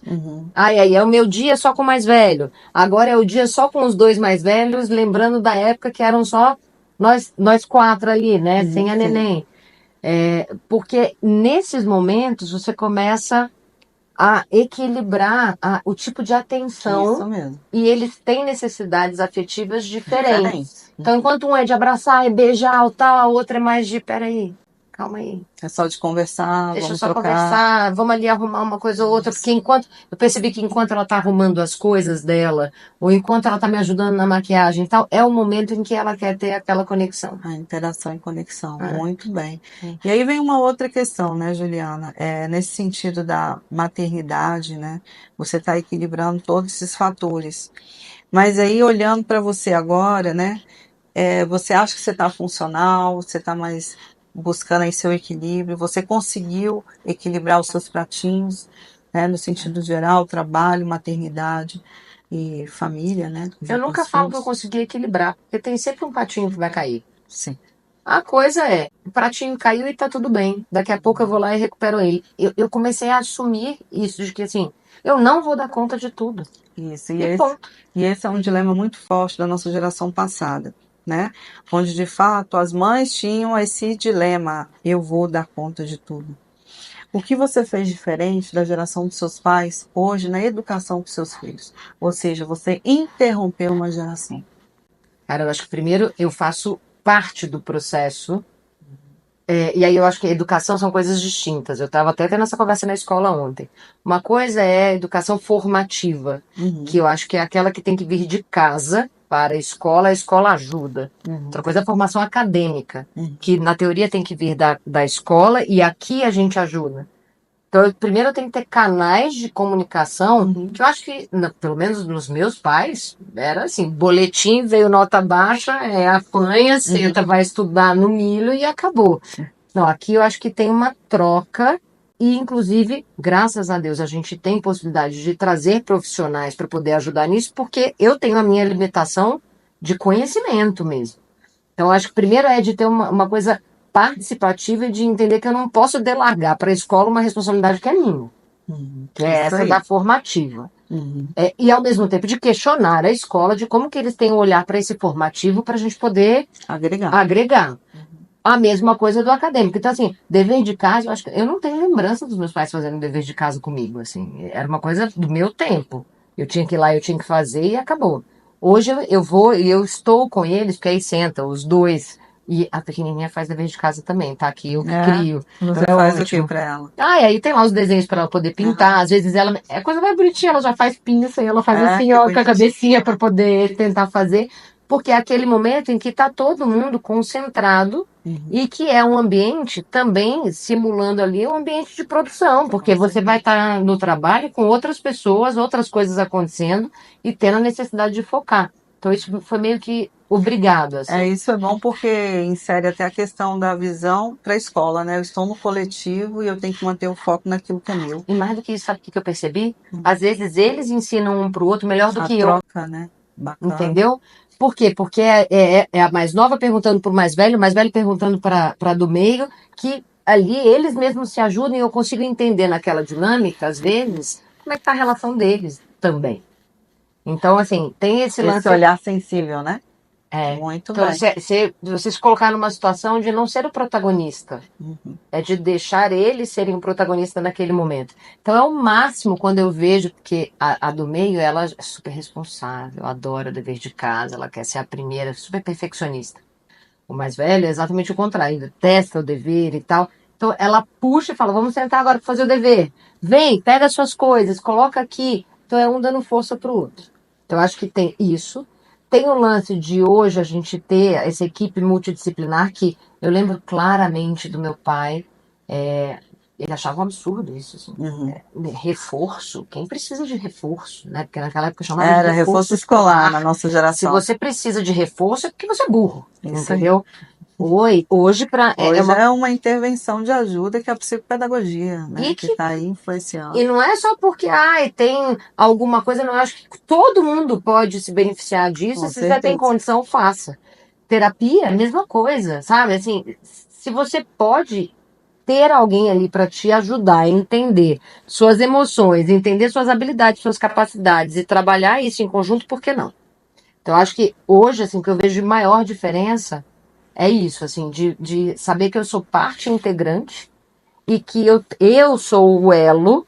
Uhum. Aí é o meu dia só com o mais velho. Agora é o dia só com os dois mais velhos, lembrando da época que eram só nós quatro ali, né? Sem a Sim. neném. Porque nesses momentos você começa a equilibrar o tipo de Isso atenção mesmo. e eles têm necessidades afetivas diferentes. Diferente. Então, enquanto um é de abraçar e beijar ou tal, a outra é mais de, peraí, calma aí. É só de conversar, Deixa eu vamos só trocar. conversar, vamos ali arrumar uma coisa ou outra, porque enquanto eu percebi que enquanto ela tá arrumando as coisas dela, ou enquanto ela tá me ajudando na maquiagem e tal, é o momento em que ela quer ter aquela conexão. A interação e conexão, Ah, muito bem. é. E aí vem uma outra questão, né, Juliana? Nesse sentido da maternidade, né? Você está equilibrando todos esses fatores. Mas aí, olhando para você agora, né? Você acha que você está funcional, você está mais buscando aí seu equilíbrio, você conseguiu equilibrar os seus pratinhos, né? No sentido geral, trabalho, maternidade e família, né? Eu Com nunca os falo que eu filhos. consegui equilibrar, porque tem sempre um patinho que vai cair. Sim. A coisa é, o pratinho caiu e tá tudo bem. Daqui a pouco eu vou lá e recupero ele. Eu comecei a assumir isso, de que assim, eu não vou dar conta de tudo. Isso, E ponto. e esse é um dilema muito forte da nossa geração passada, né? Onde de fato as mães tinham esse dilema: eu vou dar conta de tudo. O que você fez diferente da geração dos seus pais hoje na educação dos seus filhos? Ou seja, você interrompeu uma geração. Cara, eu acho que primeiro eu faço parte do processo. E aí eu acho que educação são coisas distintas. Eu estava até tendo essa conversa na escola ontem. Uma coisa é a educação formativa, que Uhum, eu acho que é aquela que tem que vir de casa para a escola ajuda. Outra uhum, coisa é a formação acadêmica, uhum, que na teoria tem que vir da escola e aqui a gente ajuda. Então, primeiro eu tenho que ter canais de comunicação, uhum. que eu acho que, pelo menos nos meus pais, era assim, boletim, veio nota baixa, apanha, Uhum. senta, vai estudar no milho e acabou. Não, aqui eu acho que tem uma troca e, inclusive, graças a Deus, a gente tem possibilidade de trazer profissionais para poder ajudar nisso, porque eu tenho a minha limitação de conhecimento mesmo. Então, acho que primeiro é de ter uma coisa participativa e de entender que eu não posso delargar para a escola uma responsabilidade que é minha, que é Isso essa da aí. formativa. Uhum. E, ao mesmo tempo, de questionar a escola de como que eles têm um olhar para esse formativo para a gente poder Agregar. agregar. A mesma coisa do acadêmico. Então, assim, dever de casa, eu acho que eu não tenho lembrança dos meus pais fazendo dever de casa comigo, assim. Era uma coisa do meu tempo. Eu tinha que ir lá, eu tinha que fazer e acabou. Hoje eu vou e eu estou com eles, porque aí senta os dois. E a pequenininha faz dever de casa também, tá? Aqui eu que crio. Então Você é faz o que ótimo. para ela? Ah, e aí tem lá os desenhos para ela poder pintar. Aham. Às vezes ela é coisa mais bonitinha, ela já faz pinça e ela faz assim, Que ó, com a bonitinho. cabecinha para poder tentar fazer, porque é aquele momento em que tá todo mundo concentrado Uhum. e que é um ambiente também simulando ali um ambiente de produção, porque Com você vai certeza. estar no trabalho com outras pessoas, outras coisas acontecendo e tendo a necessidade de focar. Então isso foi meio que obrigado, assim. Isso é bom porque insere até a questão da visão para a escola, né? Eu estou no coletivo e eu tenho que manter o foco naquilo que é meu. E mais do que isso, sabe o que eu percebi? Às vezes eles ensinam um pro outro melhor do A que eu. troca, né? Bacana. Entendeu? Por quê? Porque é a mais nova perguntando para o mais velho perguntando para do meio, que ali eles mesmos se ajudam e eu consigo entender naquela dinâmica, às vezes, como é que tá a relação deles também. Então, assim, tem esse Esse lance. olhar sensível, né? É, Muito então, bem. você se colocar numa situação de não ser o protagonista, Uhum. é de deixar eles serem o protagonista naquele momento. Então é o máximo quando eu vejo, porque a do meio, ela é super responsável, adora o dever de casa, ela quer ser a primeira, super perfeccionista. O mais velho é exatamente o contrário, detesta o dever e tal. Então ela puxa e fala, vamos sentar agora para fazer o dever. Vem, pega as suas coisas, coloca aqui. Então é um dando força pro outro. Então eu acho que tem isso. Tem o lance de hoje a gente ter essa equipe multidisciplinar que eu lembro claramente do meu pai. é, Ele achava um absurdo isso, assim. Uhum. Reforço? Quem precisa de reforço, né? Porque naquela época eu chamava de Era reforço reforço escolar na escolar. nossa Se geração. você precisa de reforço é porque você é burro, Isso aí. entendeu? Oi, hoje é Hoje uma é uma intervenção de ajuda que é a psicopedagogia, né? e Que que está aí e influenciando. não é só porque tem alguma coisa, não, eu acho que todo mundo pode se beneficiar disso, Com se você tem certeza. condição, faça. Terapia, mesma coisa, sabe? Assim, se você pode ter alguém ali para te ajudar a entender suas emoções, entender suas habilidades, suas capacidades e trabalhar isso em conjunto, por que não? Então, eu acho que hoje, assim, o que eu vejo de maior diferença é isso, assim, de saber que eu sou parte integrante e que eu sou o elo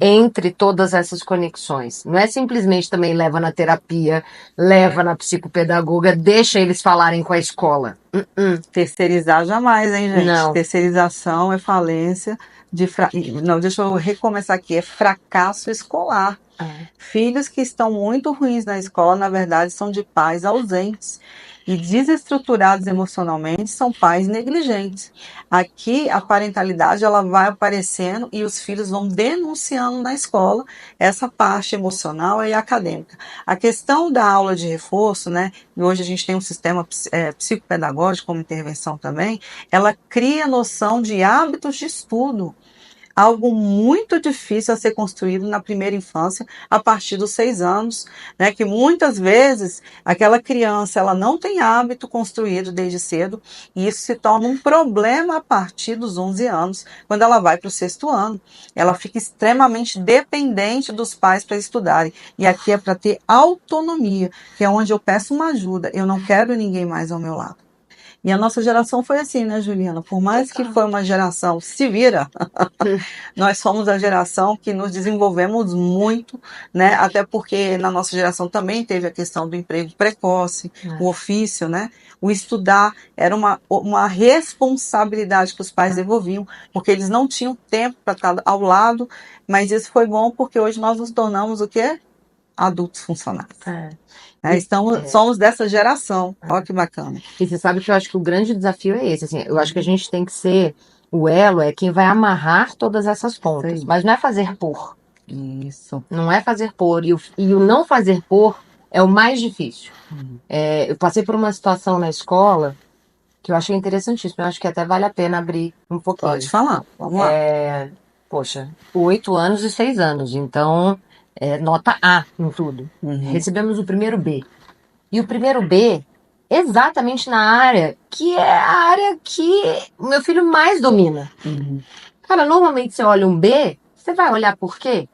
entre todas essas conexões. Não é simplesmente também leva na terapia, leva na psicopedagoga, deixa eles falarem com a escola. Terceirizar jamais, hein, gente? Não. Terceirização é falência Não, deixa eu recomeçar aqui. É fracasso escolar. É. Filhos que estão muito ruins na escola, na verdade, são de pais ausentes. E desestruturados emocionalmente são pais negligentes. Aqui a parentalidade ela vai aparecendo e os filhos vão denunciando na escola essa parte emocional e acadêmica. A questão da aula de reforço, né? E hoje a gente tem um sistema psicopedagógico como intervenção também, ela cria noção de hábitos de estudo. Algo muito difícil a ser construído na primeira infância, a partir dos 6 anos, né? Que muitas vezes aquela criança ela não tem hábito construído desde cedo, e isso se torna um problema a partir dos 11 anos, quando ela vai para o sexto ano. Ela fica extremamente dependente dos pais para estudarem. E aqui é para ter autonomia, que é onde eu peço uma ajuda. Eu não quero ninguém mais ao meu lado. E a nossa geração foi assim, né, Juliana? Por mais que foi uma geração se vira, nós somos a geração que nos desenvolvemos muito, né? Até porque na nossa geração também teve a questão do emprego precoce, o ofício, né? O estudar era uma responsabilidade que os pais devolviam, porque eles não tinham tempo para estar ao lado, mas isso foi bom porque hoje nós nos tornamos o quê? Adultos funcionais. Né? Somos dessa geração. Olha que bacana. E você sabe que eu acho que o grande desafio é esse, assim, eu acho que a gente tem que ser o elo, é quem vai amarrar todas essas pontas, mas não é fazer por. Isso. Não é fazer por. E o não fazer por é o mais difícil. Eu passei por uma situação na escola que eu achei interessantíssimo. Eu acho que até vale a pena abrir um pouquinho. Pode falar. Vamos lá. Poxa, 8 anos e 6 anos. Então, nota A em tudo. Recebemos o primeiro B. E o primeiro B, exatamente na área que é a área que o meu filho mais domina. Cara, normalmente você olha um B, você vai olhar por quê?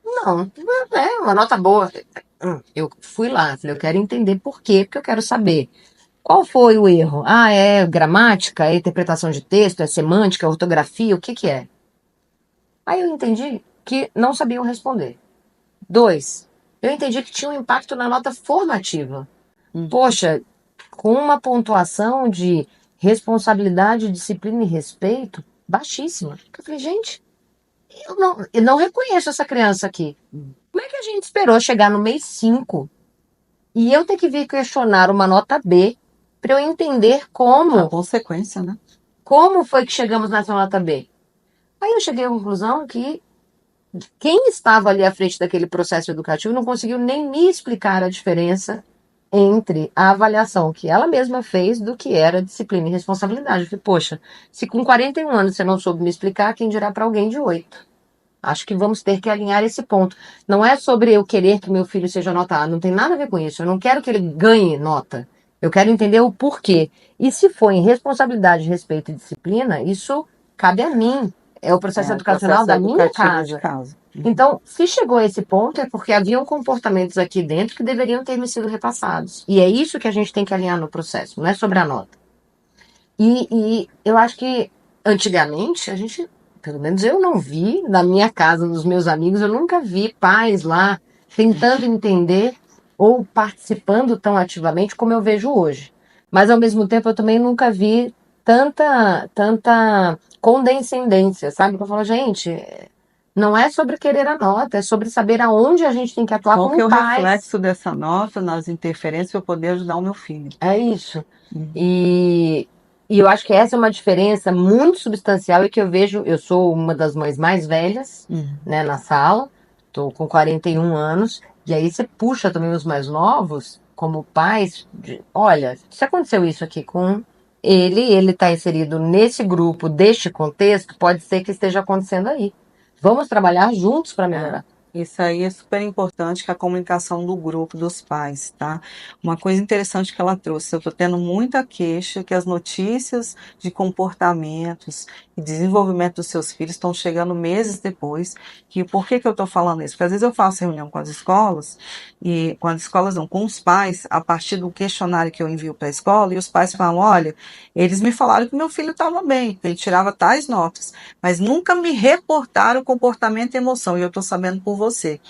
Não, é uma nota boa. Eu fui lá, falei, eu quero entender por quê, porque eu quero saber qual foi o erro. Ah, é gramática, é interpretação de texto, é semântica, é ortografia, o que que é? Aí eu entendi que não sabiam responder. 2, eu entendi que tinha um impacto na nota formativa. Poxa, com uma pontuação de responsabilidade, disciplina e respeito baixíssima. Eu falei, gente, eu não reconheço essa criança aqui. Como é que a gente esperou chegar no mês 5 e eu ter que vir questionar uma nota B para eu entender A consequência, né? como foi que chegamos nessa nota B? Aí eu cheguei à conclusão que quem estava ali à frente daquele processo educativo não conseguiu nem me explicar a diferença entre a avaliação que ela mesma fez do que era disciplina e responsabilidade. Eu falei, poxa, se com 41 anos você não soube me explicar, quem dirá para alguém de 8? Acho que vamos ter que alinhar esse ponto. Não é sobre eu querer que meu filho seja nota A, não tem nada a ver com isso. Eu não quero que ele ganhe nota. Eu quero entender o porquê. E se for em responsabilidade, respeito e disciplina, isso cabe a mim. É o processo educacional da minha casa. Então, se chegou a esse ponto, é porque haviam comportamentos aqui dentro que deveriam ter me sido repassados. E é isso que a gente tem que alinhar no processo, não é sobre a nota. E eu acho que antigamente a gente, pelo menos eu não vi, na minha casa, nos meus amigos, eu nunca vi pais lá tentando entender ou participando tão ativamente como eu vejo hoje. Mas ao mesmo tempo eu também nunca vi tanta condescendência, sabe? Que eu falo, gente, não é sobre querer a nota, é sobre saber aonde a gente tem que atuar Qual como que é o pais. reflexo dessa nota nas interferências para eu poder ajudar o meu filho? É isso. E eu acho que essa é uma diferença muito substancial e que eu vejo, eu sou uma das mães mais velhas, né, na sala, tô com 41 anos, e aí você puxa também os mais novos, como pais, olha, se aconteceu isso aqui com ele está inserido nesse grupo, deste contexto, pode ser que esteja acontecendo aí. Vamos trabalhar juntos para melhorar. Isso aí é super importante, que é a comunicação do grupo, dos pais, tá? Uma coisa interessante que ela trouxe, eu tô tendo muita queixa que as notícias de comportamentos e desenvolvimento dos seus filhos estão chegando meses depois. Que por que que eu estou falando isso? Porque às vezes eu faço reunião com as escolas, e com as escolas não, com os pais, a partir do questionário que eu envio para a escola, e os pais falam, olha, eles me falaram que meu filho estava bem, que ele tirava tais notas, mas nunca me reportaram comportamento e emoção, e eu estou sabendo por você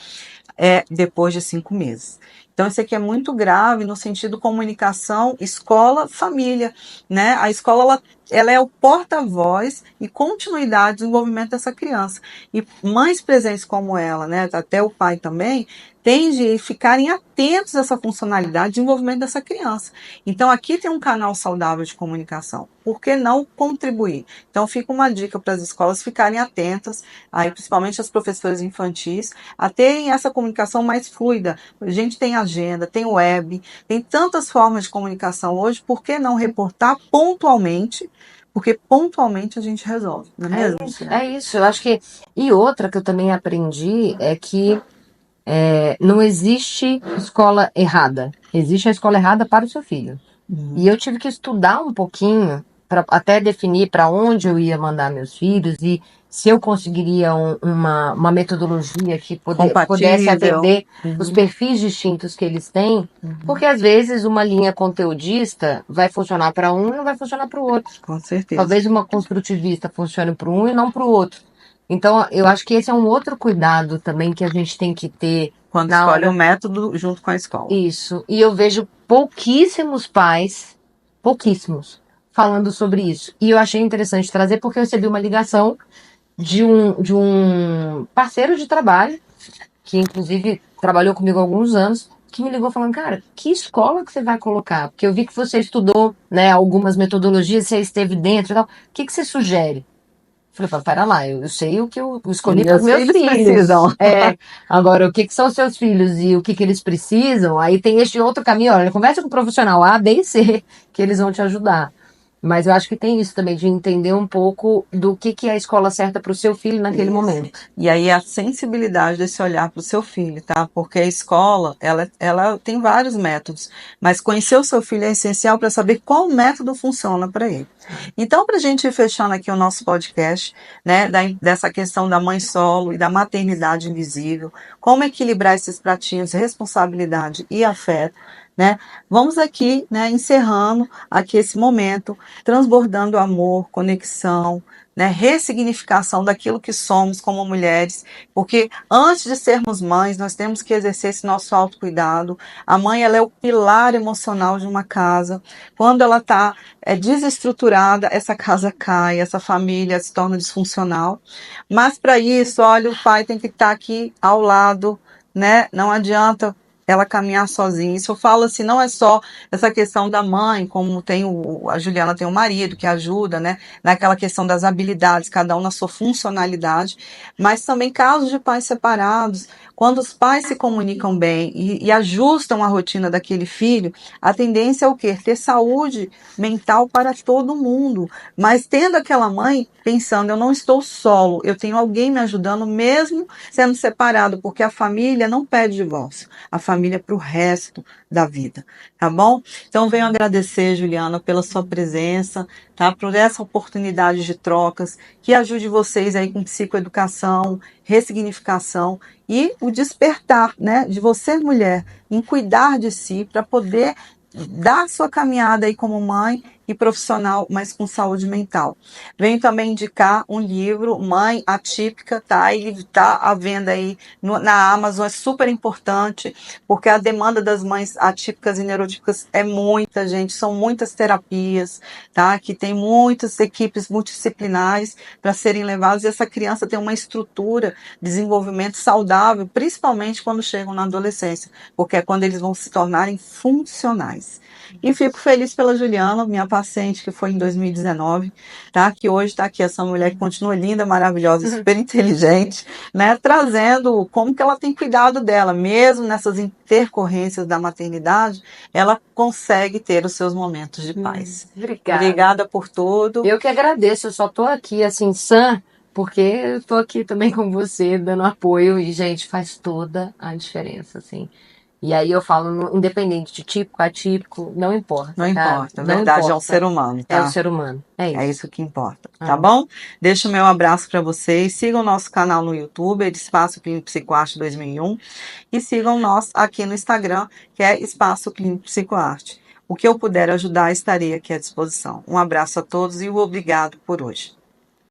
depois de 5 meses. Então, isso aqui é muito grave no sentido comunicação, escola, família, né? A escola, ela é o porta-voz e continuidade do desenvolvimento dessa criança. E mães presentes como ela, né? Até o pai também, tem de ficarem atentos a essa funcionalidade de desenvolvimento dessa criança. Então, aqui tem um canal saudável de comunicação. Por que não contribuir? Então, fica uma dica para as escolas ficarem atentas, aí principalmente as professoras infantis, a terem essa comunicação mais fluida. A gente tem agenda, tem web, tem tantas formas de comunicação hoje, por que não reportar pontualmente? Porque pontualmente a gente resolve, não é mesmo, Luciana? É isso. Eu acho que. E outra que eu também aprendi é que não existe escola errada. Existe a escola errada para o seu filho. E eu tive que estudar um pouquinho para até definir para onde eu ia mandar meus filhos e se eu conseguiria uma metodologia que pudesse Compatível. atender os perfis distintos que eles têm, porque às vezes uma linha conteudista vai funcionar para um e não vai funcionar para o outro. Com certeza. Talvez uma construtivista funcione para um e não para o outro. Então, eu acho que esse é um outro cuidado também que a gente tem que ter Quando na escolhe o hora. método junto com a escola. Isso. E eu vejo pouquíssimos pais, pouquíssimos, falando sobre isso. E eu achei interessante trazer porque eu recebi uma ligação de um parceiro de trabalho, que inclusive trabalhou comigo há alguns anos, que me ligou falando, cara, que escola que você vai colocar? Porque eu vi que você estudou, né, algumas metodologias, você esteve dentro e tal. O que que você sugere? Falei, pera lá, eu sei o que eu escolhi para os Meus meus filhos filhos. precisam. Agora, o que que são os seus filhos e o que que eles precisam? Aí tem este outro caminho, olha, conversa com o profissional A, B e C, que eles vão te ajudar. Mas eu acho que tem isso também, de entender um pouco do que é a escola certa para o seu filho naquele momento. E aí a sensibilidade desse olhar para o seu filho, tá? Porque a escola, ela tem vários métodos, mas conhecer o seu filho é essencial para saber qual método funciona para ele. Então, para a gente ir fechando aqui o nosso podcast, né, dessa questão da mãe solo e da maternidade invisível, como equilibrar esses pratinhos, responsabilidade e afeto, né? Vamos aqui, né, encerrando aqui esse momento, transbordando amor, conexão, né, ressignificação daquilo que somos como mulheres, porque antes de sermos mães, nós temos que exercer esse nosso autocuidado. A mãe, ela é o pilar emocional de uma casa. Quando ela está desestruturada, essa casa cai, essa família se torna disfuncional. Mas para isso, olha, o pai tem que estar aqui ao lado, né? Não adianta ela caminhar sozinha. Isso eu falo assim, não é só essa questão da mãe, como tem a Juliana tem o marido que ajuda, né? Naquela questão das habilidades, cada um na sua funcionalidade, mas também casos de pais separados, quando os pais se comunicam bem e ajustam a rotina daquele filho, a tendência é o quê? Ter saúde mental para todo mundo, mas tendo aquela mãe pensando, eu não estou solo, eu tenho alguém me ajudando mesmo sendo separado, porque a família não pede divórcio, a família é para o resto da vida, tá bom? Então venho agradecer, Juliana, pela sua presença, tá? Por essa oportunidade de trocas, que ajude vocês aí com psicoeducação, ressignificação e o despertar, né, de você, mulher, em cuidar de si para poder dar sua caminhada aí como mãe e profissional, mas com saúde mental. Venho também indicar um livro, Mãe Atípica, tá? Ele está à venda aí na Amazon, é super importante, porque a demanda das mães atípicas e neurotípicas é muita, gente, são muitas terapias, tá? Que tem muitas equipes multidisciplinares para serem levadas, e essa criança tem uma estrutura de desenvolvimento saudável, principalmente quando chegam na adolescência, porque é quando eles vão se tornarem funcionais. E fico feliz pela Juliana, minha paciente, que foi em 2019, tá? Que hoje está aqui, essa mulher que continua linda, maravilhosa, super inteligente, né? Trazendo como que ela tem cuidado dela, mesmo nessas intercorrências da maternidade, ela consegue ter os seus momentos de paz. Obrigada. Obrigada por tudo. Eu que agradeço, eu só tô aqui assim, sã, porque eu tô aqui também com você, dando apoio, e, gente, faz toda a diferença, assim. E aí eu falo, independente de típico, atípico, não Não importa, tá? importa, a Não verdade é um ser importa. humano, É o tá? ser humano. É É isso. isso que importa, tá Ah. bom? Deixo o meu abraço para vocês. Sigam o nosso canal no YouTube, é de Espaço Clínico Psicoarte 2001, e sigam nós aqui no Instagram, que é Espaço Clínico Psicoarte. O que eu puder ajudar, estarei aqui à disposição. Um abraço a todos e o obrigado por hoje.